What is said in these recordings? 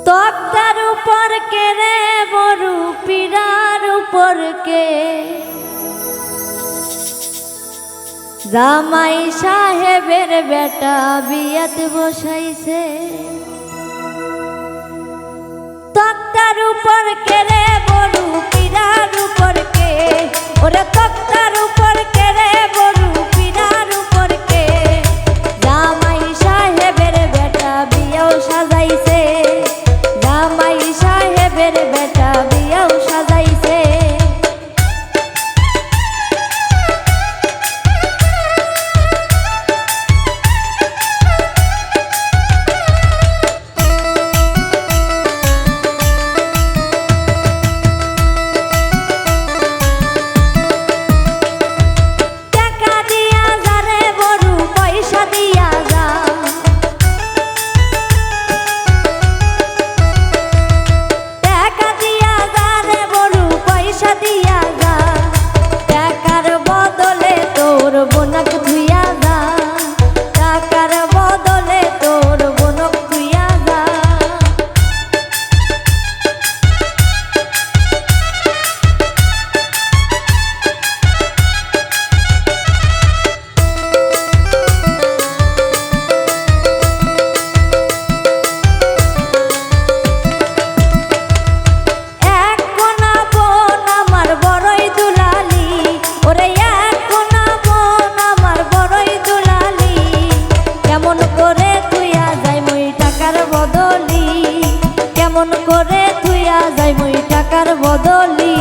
তক্তার উপর কে রে বড়ু পীড়ার উপর কে জামাই সাহেবের বেটা বিয়াত বসাইছে। তক্তার উপর কে রে বড়ু পীড়ার উপর কে ওরে তক্তার উপর কে রে বড়ু পীড়ার উপর কে জামাই সাহেবের বেটা বিয়াও সাজাইছে। জামাই সাহেবের বেটা বিয়াও সাজাইছে। কেমন করে থুইয়া যাই মই টাকার বদলি।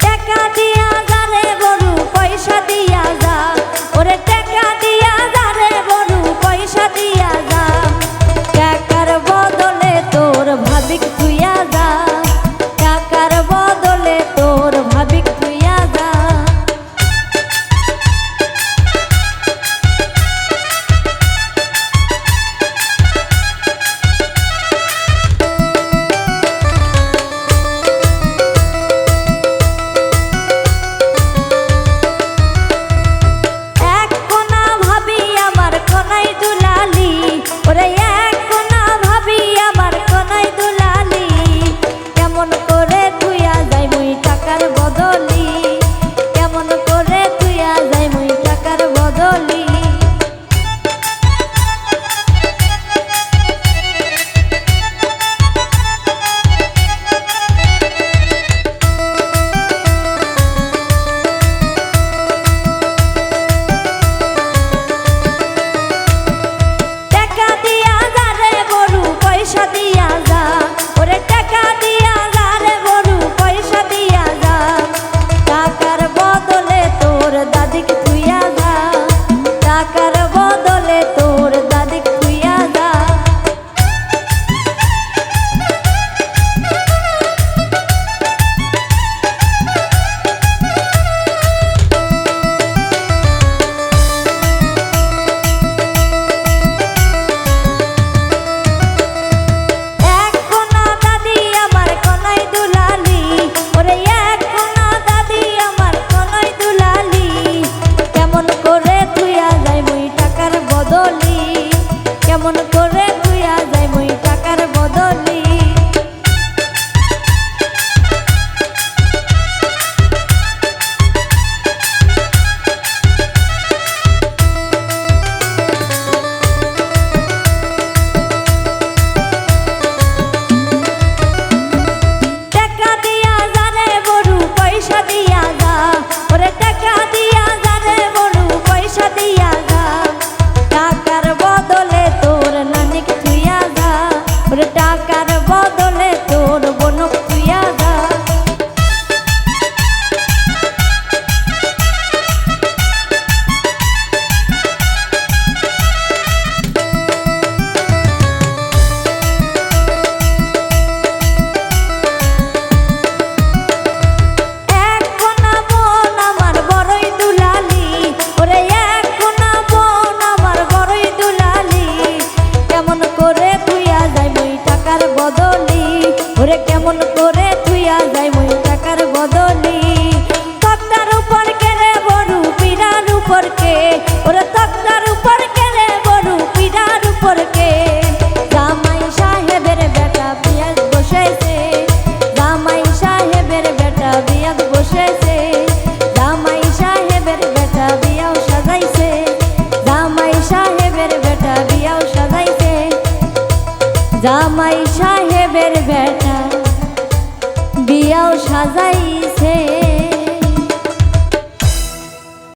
টাকা দিয়া যা রে বড়ু পয়সা দিয়া যা ওরে টাকা দিয়া যা রে বড়ু পয়সা দিয়া যা টাকার বদলে তোর ভাবিক থুইয়া যা। ওরে কেমন করে থুইয়া যায় মই টাকার বদলি তক্তার উপর কেড়ে বড়ু পিড়ার উপর কে ওরে তক্তার উপর কেড়ে বড়ু পিড়ার উপর কে জামাই সাহেবের বেটা বিয়াত বসেছে জামাই সাহেবের বেটা বিয়াত বসেছে জামাই সাহেবের বেটা বিয়াও সাজাইছে জামাই সাহেবের বেটা বিয়াও সাজাইছে জামাই সাহেবের বেটা বিয়াও সাজাইছে।